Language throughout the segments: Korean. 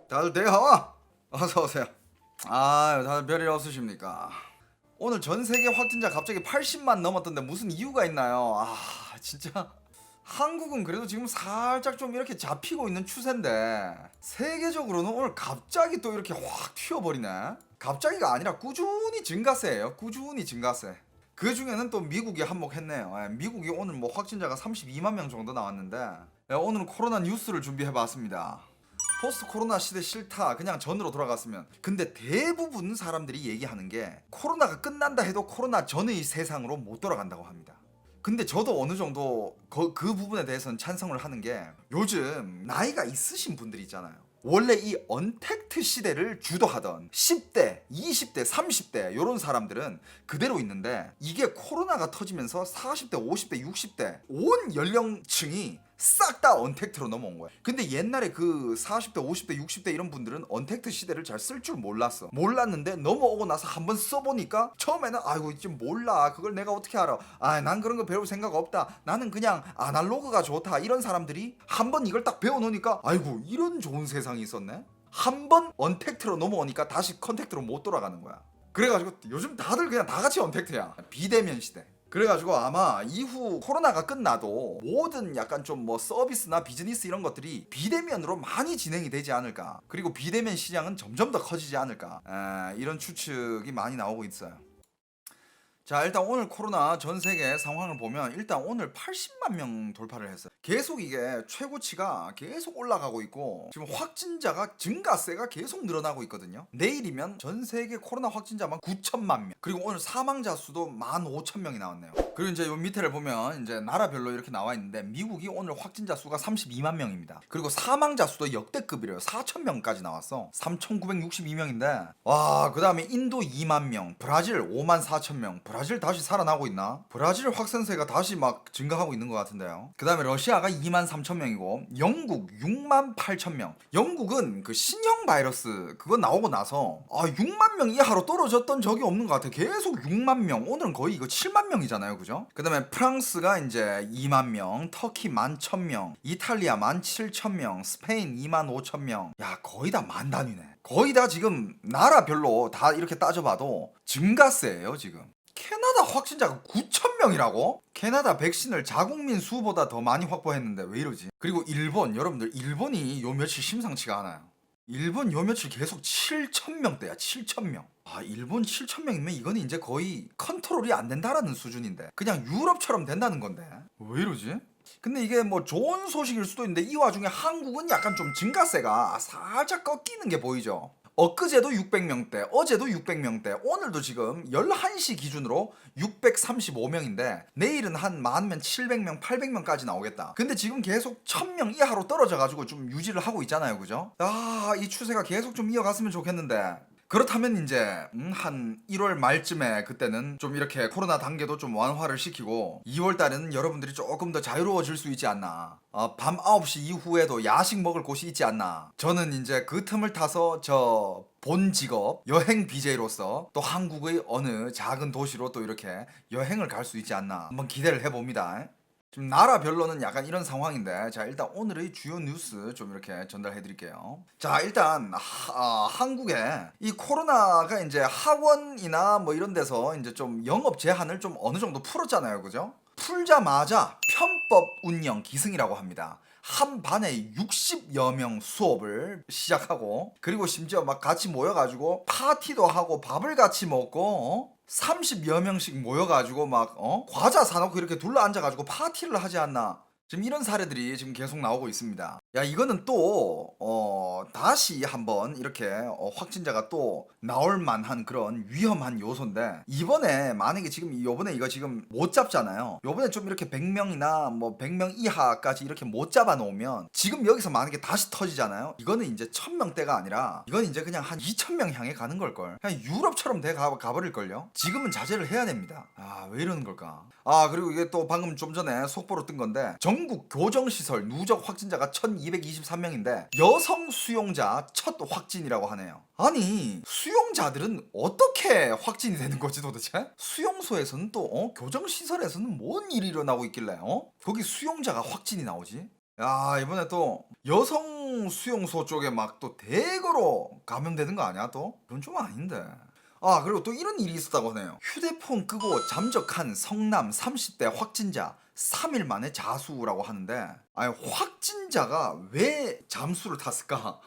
다들 대하와 어서 오세요. 아, 다들 별일 없으십니까? 오늘 전 세계 확진자 갑자기 80만 넘었던데 무슨 이유가 있나요? 아, 진짜 한국은 그래도 지금 살짝 좀 이렇게 잡히고 있는 추세인데 세계적으로는 오늘 갑자기 또 이렇게 확 튀어버리네. 갑자기가 아니라 꾸준히 증가세예요. 꾸준히 증가세. 그 중에는 또 미국이 한몫했네요. 미국이 오늘 뭐 확진자가 32만 명 정도 나왔는데 오늘은 코로나 뉴스를 준비해봤습니다. 포스트 코로나 시대 싫다, 그냥 전으로 돌아갔으면. 근데 대부분 사람들이 얘기하는 게 코로나가 끝난다 해도 코로나 전의 세상으로 못 돌아간다고 합니다. 근데 저도 어느 정도 그 부분에 대해서는 찬성을 하는 게, 요즘 나이가 있으신 분들 있잖아요. 원래 이 언택트 시대를 주도하던 10대, 20대, 30대 이런 사람들은 그대로 있는데, 이게 코로나가 터지면서 40대, 50대, 60대 온 연령층이 싹 다 언택트로 넘어온 거야. 근데 옛날에 그 40대, 50대, 60대 이런 분들은 언택트 시대를 잘 쓸 줄 몰랐는데 넘어오고 나서 한번 써보니까 처음에는 아이고 이제 몰라, 그걸 내가 어떻게 알아, 아 난 그런 거 배울 생각 없다, 나는 그냥 아날로그가 좋다, 이런 사람들이 한번 이걸 딱 배워놓으니까 아이고 이런 좋은 세상이 있었네. 한번 언택트로 넘어오니까 다시 컨택트로 못 돌아가는 거야. 그래가지고 요즘 다들 그냥 다 같이 언택트야. 비대면 시대. 그래가지고 아마 이후 코로나가 끝나도 모든 약간 좀 뭐 서비스나 비즈니스 이런 것들이 비대면으로 많이 진행이 되지 않을까. 그리고 비대면 시장은 점점 더 커지지 않을까. 이런 추측이 많이 나오고 있어요. 자, 일단 오늘 코로나 전 세계 상황을 보면 일단 오늘 80만 명 돌파를 했어요. 계속 이게 최고치가 계속 올라가고 있고, 지금 확진자가 증가세가 계속 늘어나고 있거든요. 내일이면 전 세계 코로나 확진자만 9천만 명, 그리고 오늘 사망자 수도 15,000명이 나왔네요. 그리고 이제 요 밑에를 보면 이제 나라별로 이렇게 나와 있는데, 미국이 오늘 확진자 수가 32만 명입니다. 그리고 사망자 수도 역대급이래요. 4,000명까지 나왔어. 3,962명인데 와, 그 다음에 인도 2만 명, 브라질 5만 4천 명. 브라질 다시 살아나고 있나? 브라질 확산세가 다시 막 증가하고 있는 것 같은데요. 그 다음에 러시아가 2만 3천 명이고, 영국 6만 8천 명. 영국은 그 신형 바이러스 그거 나오고 나서 6만 명 이하로 떨어졌던 적이 없는 것 같아. 계속 6만 명. 오늘은 거의 이거 7만 명이잖아요, 그죠? 그 다음에 프랑스가 이제 2만 명, 터키 11,000명, 이탈리아 17,000명, 스페인 2만 5천 명. 야, 거의 다 만 단위네. 거의 다 지금 나라별로 다 이렇게 따져봐도 증가세예요 지금. 캐나다 확진자가 9,000명이라고? 캐나다 백신을 자국민 수보다 더 많이 확보했는데 왜 이러지? 그리고 일본, 여러분들 일본이 요 며칠 심상치가 않아요. 일본 요 며칠 계속 7,000명대야. 7,000명. 일본 7,000명이면 이거는 이제 거의 컨트롤이 안 된다라는 수준인데, 그냥 유럽처럼 된다는 건데 왜 이러지? 근데 이게 뭐 좋은 소식일 수도 있는데, 이 와중에 한국은 약간 좀 증가세가 살짝 꺾이는 게 보이죠. 엊그제도 600명대, 어제도 600명대, 오늘도 지금 11시 기준으로 635명인데 내일은 한 많으면 700명, 800명까지 나오겠다. 근데 지금 계속 1000명 이하로 떨어져가지고 좀 유지를 하고 있잖아요, 그죠? 이 추세가 계속 좀 이어갔으면 좋겠는데, 그렇다면 이제 한 1월 말쯤에 그때는 좀 이렇게 코로나 단계도 좀 완화를 시키고 2월 달에는 여러분들이 조금 더 자유로워질 수 있지 않나. 밤 9시 이후에도 야식 먹을 곳이 있지 않나. 저는 이제 그 틈을 타서 저 본 직업 여행 BJ로서 또 한국의 어느 작은 도시로 또 이렇게 여행을 갈 수 있지 않나 한번 기대를 해봅니다. 지금 나라별로는 약간 이런 상황인데, 자 일단 오늘의 주요 뉴스 좀 이렇게 전달해 드릴게요. 자 일단 한국에 이 코로나가 이제 학원이나 뭐 이런 데서 이제 좀 영업 제한을 좀 어느 정도 풀었잖아요, 그죠? 풀자마자 편법 운영 기승이라고 합니다. 한 반에 60여 명 수업을 시작하고, 그리고 심지어 막 같이 모여가지고 파티도 하고 밥을 같이 먹고 30여 명씩 모여가지고 막 과자 사놓고 이렇게 둘러 앉아가지고 파티를 하지 않나. 지금 이런 사례들이 지금 계속 나오고 있습니다. 야, 이거는 또 다시 한번 이렇게 확진자가 또 나올 만한 그런 위험한 요소인데, 이번에 만약에 지금 요번에 이거 지금 못 잡잖아요. 요번에 좀 이렇게 100명이나 뭐 100명 이하까지 이렇게 못 잡아 놓으면, 지금 여기서 만약에 다시 터지잖아요. 이거는 이제 1000명대가 아니라 이건 이제 그냥 한 2000명 향해 가는 걸걸. 그냥 유럽처럼 가버릴걸요. 지금은 자제를 해야 됩니다. 왜 이러는 걸까? 그리고 이게 또 방금 좀 전에 속보로 뜬 건데, 전국 교정시설 누적 확진자가 1223명인데 여성 수용자 첫 확진이라고 하네요. 아니, 수용자들은 어떻게 확진이 되는 거지 도대체? 수용소에서는 또 교정시설에서는 뭔 일이 일어나고 있길래 거기 수용자가 확진이 나오지? 야, 이번에 또 여성 수용소 쪽에 막 또 대거로 감염되는 거 아니야 또? 그건 좀 아닌데. 아, 그리고 또 이런 일이 있었다고 하네요. 휴대폰 끄고 잠적한 성남 30대 확진자 3일 만에 자수라고 하는데, 아니 확진자가 왜 잠수를 탔을까?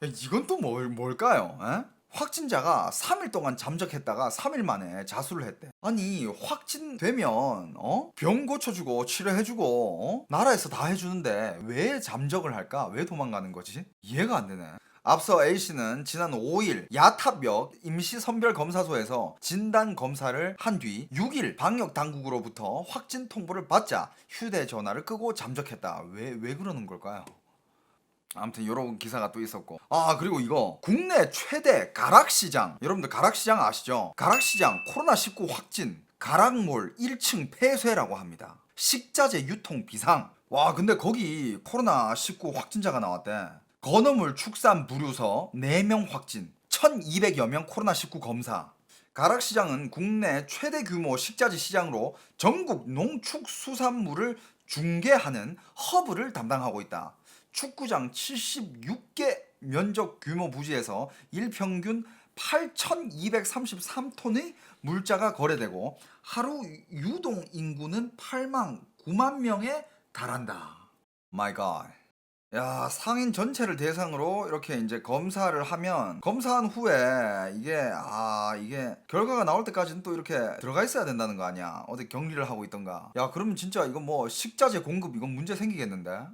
이건 또 뭘까요? 에? 확진자가 3일 동안 잠적했다가 3일 만에 자수를 했대. 아니 확진되면 병 고쳐주고 치료해주고 나라에서 다 해주는데 왜 잠적을 할까? 왜 도망가는 거지? 이해가 안 되네. 앞서 A씨는 지난 5일 야탑역 임시선별검사소에서 진단검사를 한 뒤 6일 방역당국으로부터 확진 통보를 받자 휴대전화를 끄고 잠적했다. 왜 그러는 걸까요? 아무튼 이런 기사가 또 있었고, 아 그리고 이거 국내 최대 가락시장, 여러분들 가락시장 아시죠? 가락시장 코로나19 확진, 가락몰 1층 폐쇄라고 합니다. 식자재 유통 비상. 와 근데 거기 코로나19 확진자가 나왔대. 건어물 축산 부류서 4명 확진, 1200여 명 코로나19 검사. 가락시장은 국내 최대 규모 식자재 시장으로 전국 농축수산물을 중개하는 허브를 담당하고 있다. 축구장 76개 면적 규모 부지에서 일평균 8,233톤의 물자가 거래되고 하루 유동 인구는 8만 9만 명에 달한다. 마이 갓. 야, 상인 전체를 대상으로 이렇게 이제 검사를 하면 검사한 후에 이게 결과가 나올 때까지는 또 이렇게 들어가 있어야 된다는 거 아니야. 어디 격리를 하고 있던가. 야, 그러면 진짜 이거 뭐 식자재 공급 이건 문제 생기겠는데?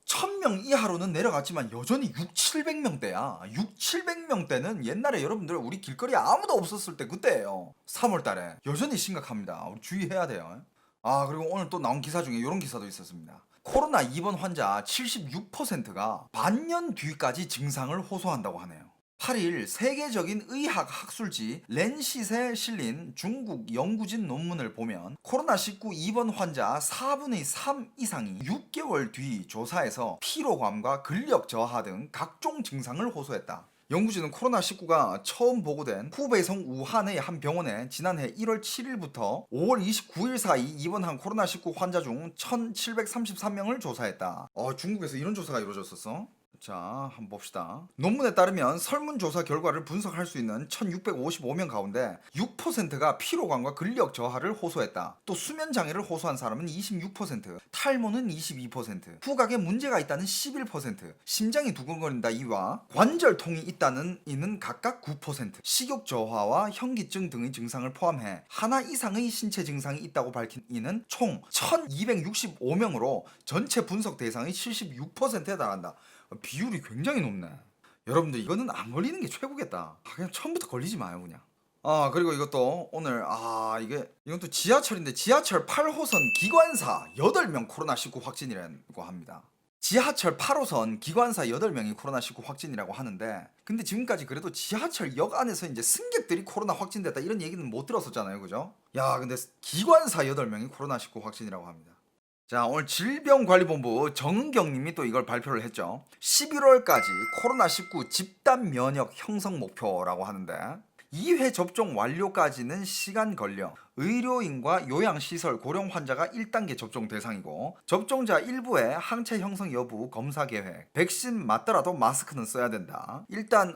1000명 이하로는 내려갔지만 여전히 6, 700명대야. 6, 700명대는 옛날에 여러분들 우리 길거리에 아무도 없었을 때 그때예요. 3월 달에. 여전히 심각합니다. 우리 주의해야 돼요. 아, 그리고 오늘 또 나온 기사 중에 이런 기사도 있었습니다. 코로나 입원 환자 76%가 반년 뒤까지 증상을 호소한다고 하네요. 8일 세계적인 의학 학술지 랜시트에 실린 중국 연구진 논문을 보면 코로나19 입원 환자 4분의 3 이상이 6개월 뒤 조사에서 피로감과 근력 저하 등 각종 증상을 호소했다. 연구진은 코로나19가 처음 보고된 후베이성 우한의 한 병원에 지난해 1월 7일부터 5월 29일 사이 입원한 코로나19 환자 중 1733명을 조사했다. 중국에서 이런 조사가 이루어졌었어? 자, 한번 봅시다. 논문에 따르면 설문조사 결과를 분석할 수 있는 1655명 가운데 6%가 피로감과 근력 저하를 호소했다. 또 수면장애를 호소한 사람은 26%, 탈모는 22%, 후각에 문제가 있다는 11%, 심장이 두근거린다 이와 관절통이 있다는 이는 각각 9%, 식욕 저하와 현기증 등의 증상을 포함해 하나 이상의 신체 증상이 있다고 밝힌 이는 총 1265명으로 전체 분석 대상의 76%에 달한다. 비율이 굉장히 높네. 여러분들 이거는 안 걸리는 게 최고겠다. 그냥 처음부터 걸리지 마요 그냥. 그리고 이것도 오늘 이건 또 지하철인데 지하철 8호선 기관사 8명 코로나19 확진이라고 합니다. 지하철 8호선 기관사 8명이 코로나19 확진이라고 하는데, 근데 지금까지 그래도 지하철역 안에서 이제 승객들이 코로나 확진됐다 이런 얘기는 못 들었었잖아요, 그죠? 야, 근데 기관사 8명이 코로나19 확진이라고 합니다. 자, 오늘 질병관리본부 정은경 님이 또 이걸 발표를 했죠. 11월까지 코로나19 집단 면역 형성 목표라고 하는데 2회 접종 완료까지는 시간 걸려 의료인과 요양시설 고령 환자가 1단계 접종 대상이고 접종자 일부의 항체 형성 여부 검사 계획, 백신 맞더라도 마스크는 써야 된다. 일단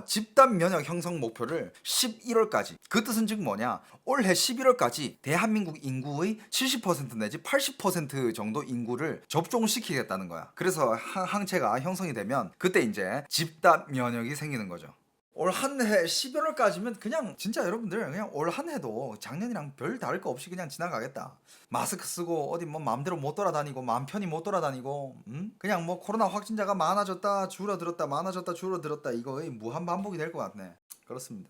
집단 면역 형성 목표를 11월까지, 그 뜻은 즉 뭐냐, 올해 11월까지 대한민국 인구의 70% 내지 80% 정도 인구를 접종시키겠다는 거야. 그래서 항체가 형성이 되면 그때 이제 집단 면역이 생기는 거죠. 올 한 해 11월까지면 그냥 진짜 여러분들 그냥 올 한 해도 작년이랑 별 다를 거 없이 그냥 지나가겠다. 마스크 쓰고 어디 뭐 마음대로 못 돌아다니고 마음 편히 못 돌아다니고 그냥 뭐 코로나 확진자가 많아졌다 줄어들었다 많아졌다 줄어들었다 이거 무한 반복이 될 것 같네. 그렇습니다.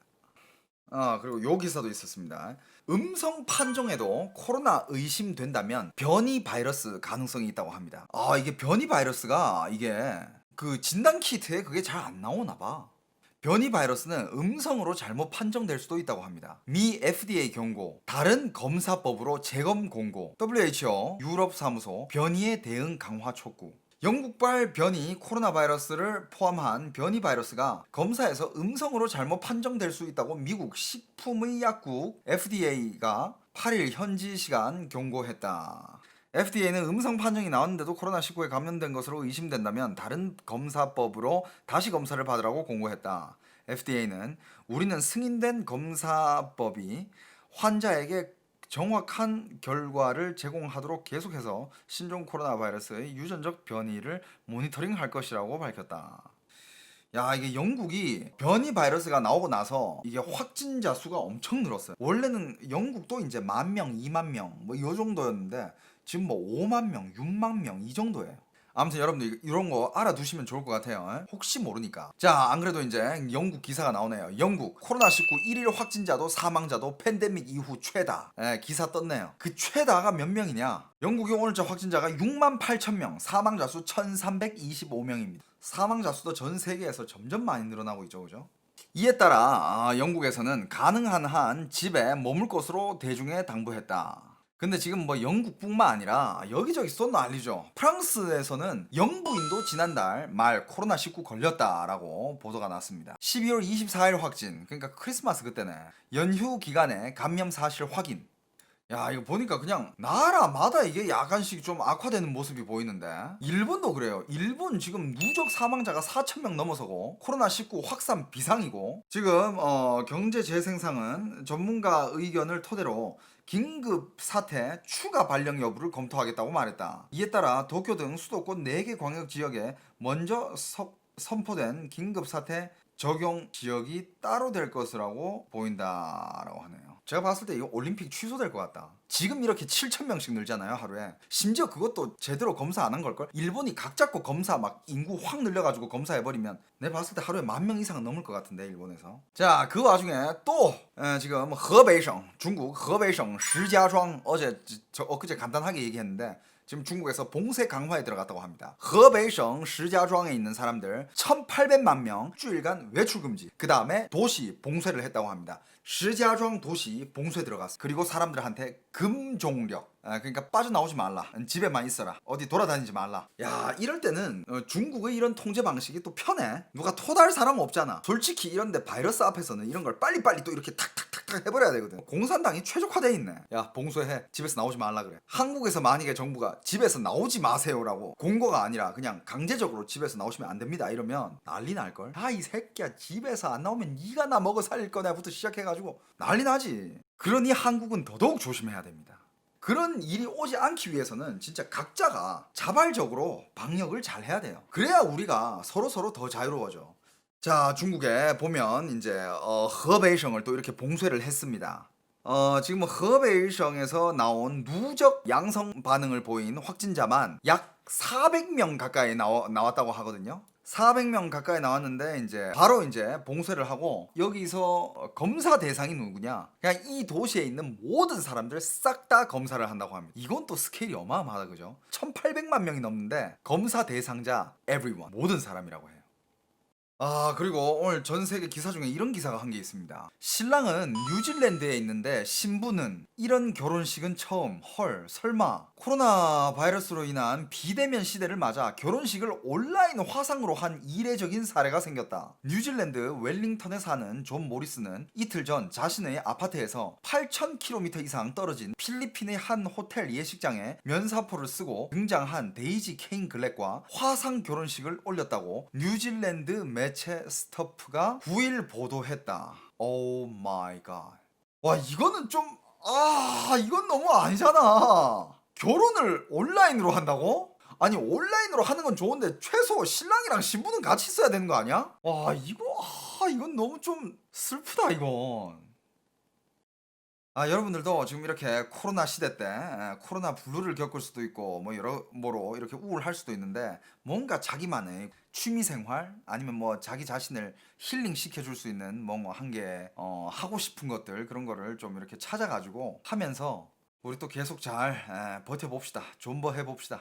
그리고 요 기사도 있었습니다. 음성 판정에도 코로나 의심된다면 변이 바이러스 가능성이 있다고 합니다. 이게 변이 바이러스가 이게 그 진단 키트에 그게 잘 안 나오나 봐. 변이 바이러스는 음성으로 잘못 판정될 수도 있다고 합니다. 미 FDA 경고, 다른 검사법으로 재검 공고, WHO 유럽 사무소 변이에 대응 강화 촉구. 영국발 변이 코로나 바이러스를 포함한 변이 바이러스가 검사에서 음성으로 잘못 판정될 수 있다고 미국 식품의약국 FDA가 8일 현지 시간 경고했다. FDA는 음성 판정이 나왔는데도 코로나19에 감염된 것으로 의심된다면 다른 검사법으로 다시 검사를 받으라고 공고했다. FDA는 우리는 승인된 검사법이 환자에게 정확한 결과를 제공하도록 계속해서 신종 코로나 바이러스의 유전적 변이를 모니터링할 것이라고 밝혔다. 야, 이게 영국이 변이 바이러스가 나오고 나서 이게 확진자 수가 엄청 늘었어요. 원래는 영국도 이제 10,000명, 20,000명 뭐 이 정도였는데 지금 뭐 5만 명, 6만 명 이 정도예요. 아무튼 여러분들 이런 거 알아두시면 좋을 것 같아요. 혹시 모르니까. 자, 안 그래도 이제 영국 기사가 나오네요. 영국 코로나19 1일 확진자도 사망자도 팬데믹 이후 최다. 기사 떴네요. 그 최다가 몇 명이냐? 영국의 오늘자 확진자가 68,000명, 사망자 수 1,325명입니다. 사망자 수도 전 세계에서 점점 많이 늘어나고 있죠, 그죠? 이에 따라 영국에서는 가능한 한 집에 머물 것으로 대중에 당부했다. 근데 지금 뭐 영국뿐만 아니라 여기저기 쏟 난리죠. 프랑스에서는 영부인도 지난달 말 코로나19 걸렸다라고 보도가 났습니다. 12월 24일 확진, 그러니까 크리스마스 그때네. 연휴 기간에 감염 사실 확인. 야, 이거 보니까 그냥 나라마다 이게 약간씩 좀 악화되는 모습이 보이는데 일본도 그래요. 일본 지금 누적 사망자가 4,000명 넘어서고 코로나19 확산 비상이고 지금 경제재생상은 전문가 의견을 토대로 긴급 사태 추가 발령 여부를 검토하겠다고 말했다. 이에 따라 도쿄 등 수도권 4개 광역 지역에 먼저 선포된 긴급 사태 적용 지역이 따로 될 것이라고 보인다라고 하네요. 제가 봤을 때 이거 올림픽 취소될 것 같다. 지금 이렇게 7,000명씩 늘잖아요, 하루에. 심지어 그것도 제대로 검사 안 한 걸걸? 일본이 각 잡고 검사 막 인구 확 늘려가지고 검사해버리면 내가 봤을 때 하루에 10,000명 이상 넘을 것 같은데, 일본에서. 자, 그 와중에 또 지금 허베이성, 중국 허베이성石家庄 엊그제 간단하게 얘기했는데 지금 중국에서 봉쇄 강화에 들어갔다고 합니다. 허베이성石家庄에 있는 사람들 1,800만 명 주일간 외출 금지. 그 다음에 도시 봉쇄를 했다고 합니다.石家庄 도시 봉쇄 들어갔어. 그리고 사람들한테 금종력, 그러니까 빠져나오지 말라, 집에만 있어라, 어디 돌아다니지 말라. 야, 이럴 때는 중국의 이런 통제 방식이 또 편해. 누가 토달 사람 없잖아. 솔직히 이런데 바이러스 앞에서는 이런 걸 빨리빨리 또 이렇게 탁탁탁탁 해버려야 되거든. 공산당이 최적화돼 있네. 야, 봉쇄해, 집에서 나오지 말라 그래. 한국에서 만약에 정부가 집에서 나오지 마세요라고 공고가 아니라 그냥 강제적으로 집에서 나오시면 안 됩니다 이러면 난리 날걸. 아, 이 새끼야, 집에서 안 나오면 니가 나 먹어 살릴 거냐부터 시작해가지고 난리 나지. 그러니 한국은 더더욱 조심해야 됩니다. 그런 일이 오지 않기 위해서는 진짜 각자가 자발적으로 방역을 잘 해야 돼요. 그래야 우리가 서로 더 자유로워져. 자, 중국에 보면 이제 허베이성을 또 이렇게 봉쇄를 했습니다. 지금 허베이성에서 나온 누적 양성 반응을 보인 확진자만 약 400명 가까이 나왔다고 하거든요. 400명 가까이 나왔는데 이제 바로 이제 봉쇄를 하고 여기서 검사 대상이 누구냐? 그냥 이 도시에 있는 모든 사람들 싹 다 검사를 한다고 합니다. 이건 또 스케일이 어마어마하다, 그죠? 1,800만 명이 넘는데 검사 대상자 everyone, 모든 사람이라고 해요. 아, 그리고 오늘 전 세계 기사 중에 이런 기사가 한 게 있습니다. 신랑은 뉴질랜드에 있는데 신부는 이런 결혼식은 처음. 헐, 설마. 코로나 바이러스로 인한 비대면 시대를 맞아 결혼식을 온라인 화상으로 한 이례적인 사례가 생겼다. 뉴질랜드 웰링턴에 사는 존 모리스는 이틀 전 자신의 아파트에서 8,000km 이상 떨어진 필리핀의 한 호텔 예식장에 면사포를 쓰고 등장한 데이지 케인 글렉과 화상 결혼식을 올렸다고 뉴질랜드 매체 스토프가 9일 보도했다. 오 마이 갓. 와, 이거는 좀 이건 너무 아니잖아. 결혼을 온라인으로 한다고? 아니, 온라인으로 하는 건 좋은데 최소 신랑이랑 신부는 같이 있어야 되는 거 아니야? 와, 이건 너무 좀 슬프다, 이건. 여러분들도 지금 이렇게 코로나 시대 때 코로나 블루를 겪을 수도 있고 뭐 여러모로 이렇게 우울할 수도 있는데 뭔가 자기만의 취미 생활 아니면 뭐 자기 자신을 힐링 시켜줄 수 있는 뭔가 한 개 하고 싶은 것들, 그런 거를 좀 이렇게 찾아가지고 하면서 우리 또 계속 잘 버텨봅시다. 존버해봅시다.